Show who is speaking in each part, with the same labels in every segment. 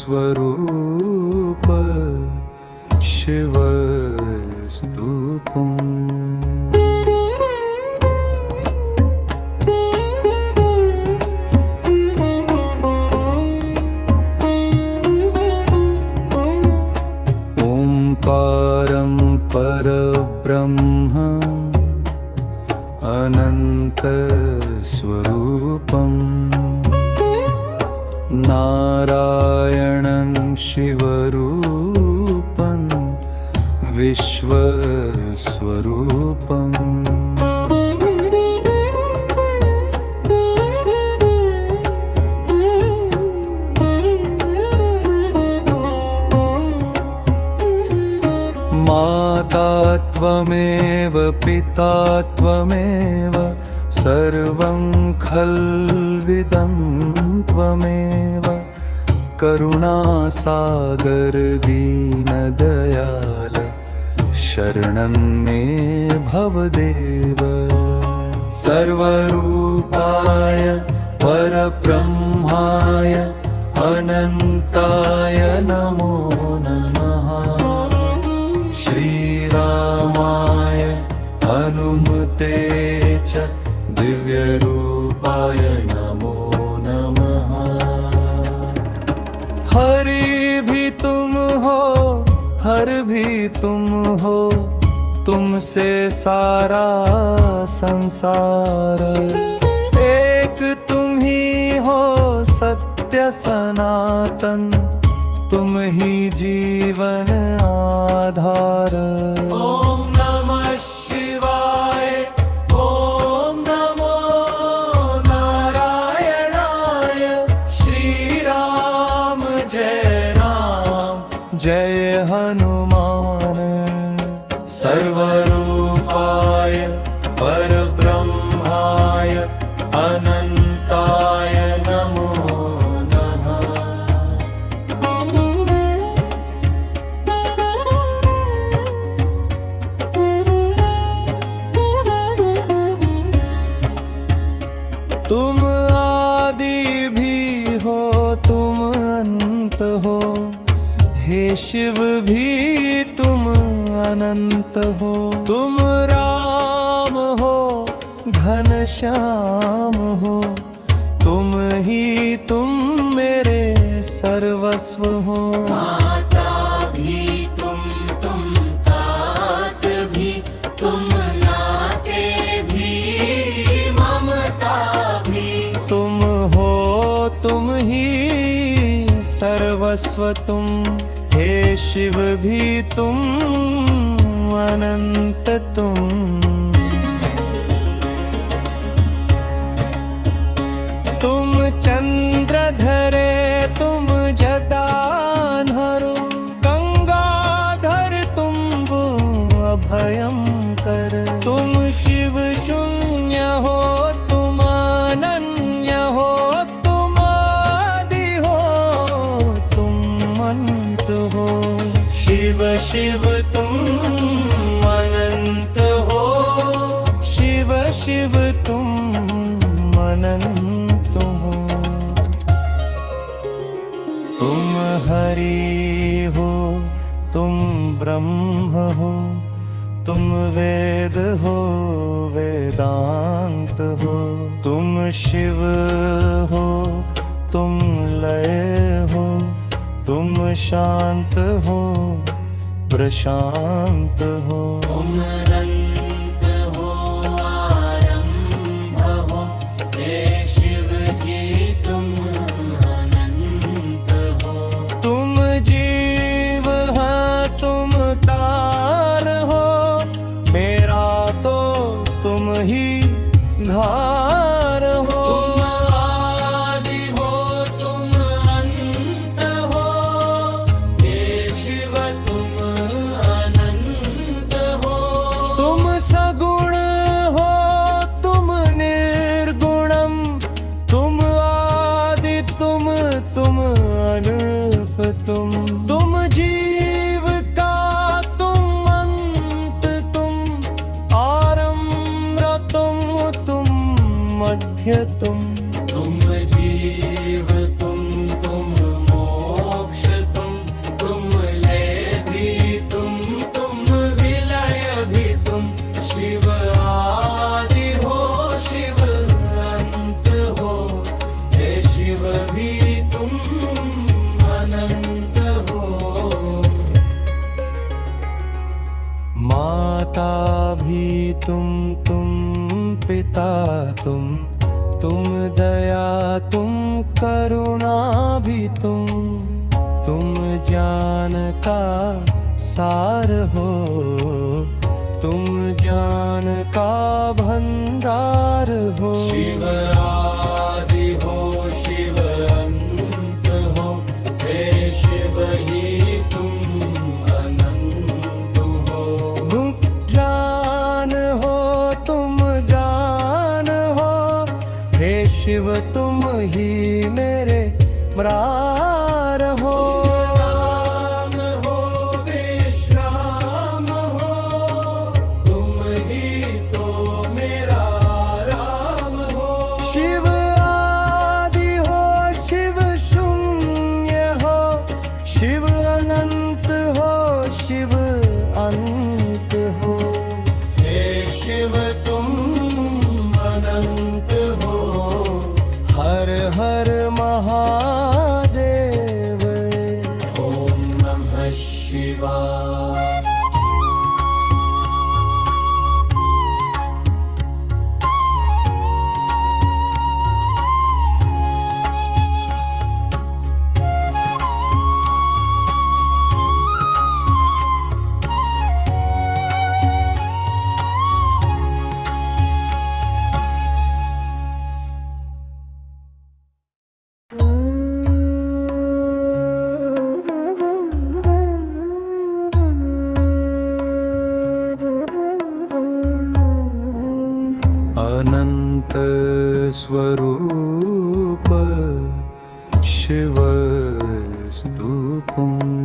Speaker 1: स्वरूप शिवस्तूपम्। ओंकारं परब्रह्म अनन्तस्वरूपम्। नारायणं शिवरूपं विश्वस्वरूपम्। माता त्वमेव पिता त्वमेव सर्वं खल्विदं त्वमेव। करुणासागर दीनदयाल शरणं मे भवदेव। सर्वरूपाय परब्रह्माय अनन्ताय नमो नमः। श्रीरामाय हनुमते च दिव्यरूपाय नमो नमः। हरि भी तुम हो हर भी तुम हो, तुमसे सारा संसार। एक तुम ही हो सत्य सनातन, तुम ही जीवन आधार। ओम नमः शिवाय, ओम नमो नारायणाय। श्री राम जय राम जय हनुमान। सर्वरूपाय परब्रह्माय अनन्ताय नमो नमः। तुम आदि भी हो तुम अंत हो, हे शिव भी तुम अनंत हो। तुम राम हो घनश्याम हो, तुम ही तुम मेरे सर्वस्व हो।
Speaker 2: माता भी तुम तात भी तुम, नाते भी ममता भी।
Speaker 1: तुम हो तुम ही सर्वस्व तुम, हे शिव भी तुम अनंत तुम। तुम चंद्रधरे तुम जटाधरो, गंगाधर तुम वो अभयंकर। तुम शिव शून्य हो तुम अनन्य हो, तुम आदि हो तुम अंत हो। शिव शिव तुम अनंत हो, शिव शिव तुम अनंत हो। तुम हरि हो तुम ब्रह्म हो, तुम वेद हो वेदांत हो। तुम शिव हो तुम लय हो, तुम शांत हो प्रशांत हो।
Speaker 2: तुम अनंत हो आरंभ हो, हे शिव जी तुम अनंत हो।
Speaker 1: तुम जीव है तुम तार हो, मेरा तो तुम ही धार हो।
Speaker 2: तुम आदि हो तुम अंत हो, हे शिव तुम अनंत हो।
Speaker 1: तुम सगुण हो तुम निर्गुणम, तुम आदि तुम अनूप तुम। तुम जीव का तुम अंत तुम, आरंभ तुम मध्य तुम।
Speaker 2: तुम जीव तुम मोक्ष
Speaker 1: माता भी तुम पिता तुम दया तुम करुणा भी तुम ज्ञान का सार हो, तुम ज्ञान का भंडार हो।
Speaker 2: शिव आदि हो शिव अंत हो, हे शिव ही तुम अनंत हो।
Speaker 1: तुम जान हो तुम जान हो, हे शिव तुम ही मेरे मुरार हो। शिव अनंत हो शिव अंत हो,
Speaker 2: हे शिव तुम अनंत हो।
Speaker 1: हर हर महादेव।
Speaker 2: ओम नमः शिवाय।
Speaker 1: अनंत स्वरूप शिव स्तूपम्।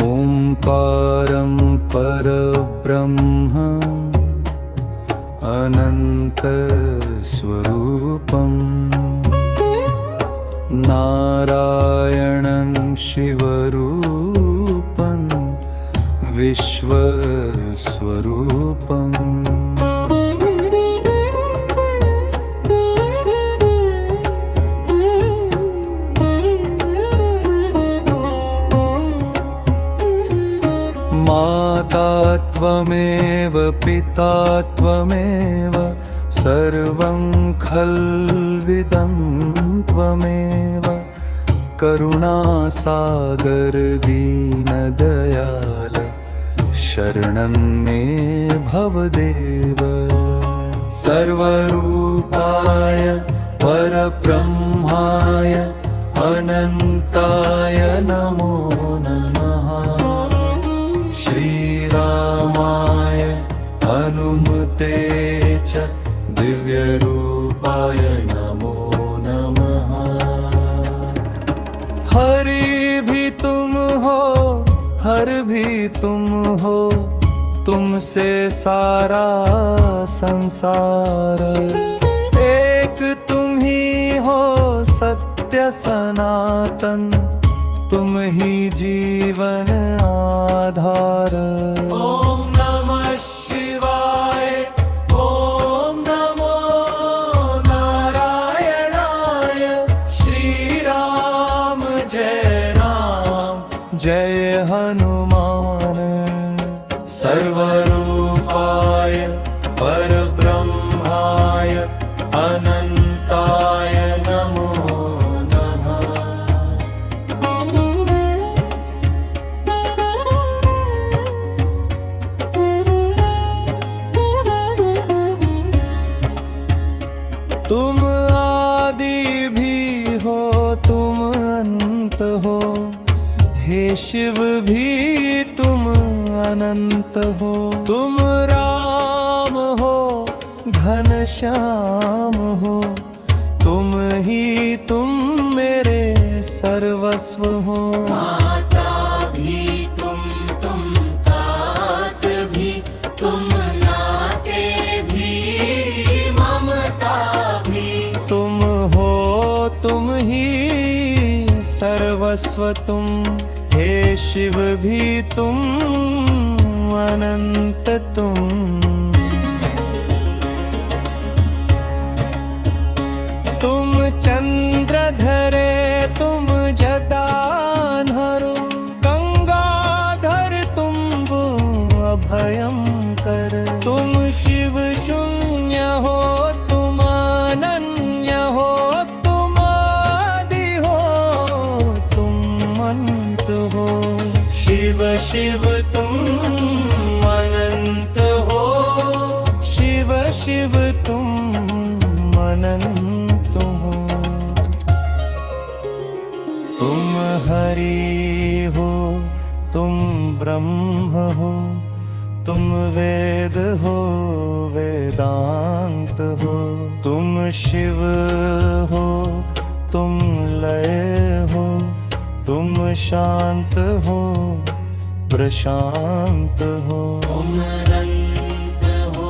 Speaker 1: ओंकारं परब्रह्म अनंत स्वरूपम्। नारायणं शिवरूपं विश्वस्वरूपम्। माता त्वमेव पिता त्वमेव सर्वं खल्विदं त्वमेव। करुणासागर दीनदयाल शरणं मे भवदेव। सर्वरूपाय परब्रह्माय अनन्ताय नमो नमः। श्रीरामाय हनुमते च दिव्यरूपाय नमो नमः। हरि भी तुम हो हर भी तुम हो, तुमसे सारा संसार। एक तुम ही हो सत्य सनातन, तुम ही जीवन आधार।
Speaker 2: ओम नमः शिवाय। ओम नमो नारायणाय। श्री राम जय राम
Speaker 1: जय हनुमान।
Speaker 2: सर्वरूपाय परब्रह्माय अनन्ताय नमो नमः।
Speaker 1: तुम आदि भी हो तुम अंत हो, हे शिव भी तुम अनंत हो। तुम राम हो घनश्याम हो, तुम ही तुम मेरे सर्वस्व हो।
Speaker 2: माता भी तुम तात भी तुम, नाते भी ममता भी।
Speaker 1: तुम हो तुम ही सर्वस्व तुम, हे शिव भी तुम अनंत तुम। शिव तुम अनंत हो। तुम हरि हो, तुम ब्रह्म हो, तुम वेद हो, वेदांत हो। तुम शिव हो, तुम लय हो, तुम शांत हो, प्रशांत हो।
Speaker 2: तुम अनंत हो,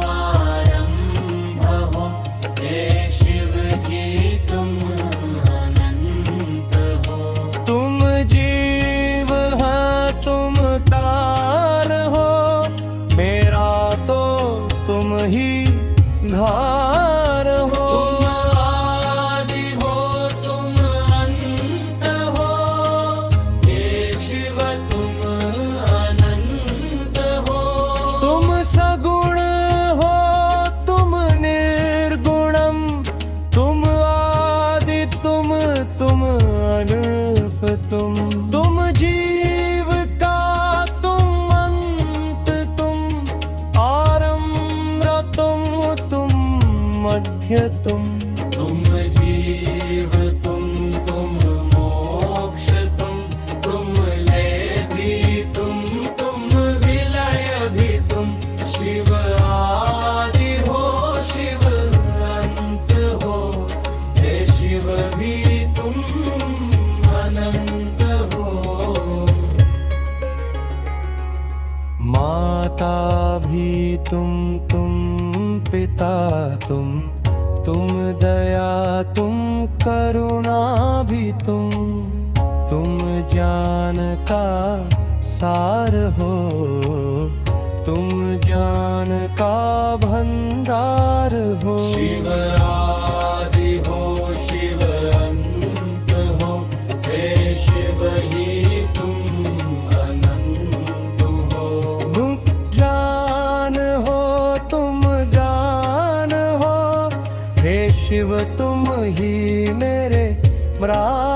Speaker 2: आरंभ हो, हे शिव जी तुम अनंत हो।
Speaker 1: तुम जीव है, तुम तार हो, मेरा तो तुम ही धार हो।
Speaker 2: तुम आदि हो, तुम अंत हो, हे शिव तुम अनंत हो।
Speaker 1: तुम सगुण हो, तुम निर्गुणम, तुम आदि तुम अनूप तुम जीव का तुम अंत, तुम आरंभ तुम मध्य तुम।
Speaker 2: तुम जीव तुम मोक्ष तुम लय भी तुम विलय भी तुम। शिव आदि हो, शिव अंत हो, हे शिव भी तुम अनंत हो।
Speaker 1: माता भी तुम पिता तुम दया तुम करुणा भी तुम ज्ञान का सार हो, तुम ज्ञान का भंडार हो।
Speaker 2: शिव आदि हो, शिव अंत हो, हे शिव ही तुम अनंत हो।
Speaker 1: तुम ज्ञान हो, तुम ज्ञान हो, हे शिव तुम ही मेरे प्राण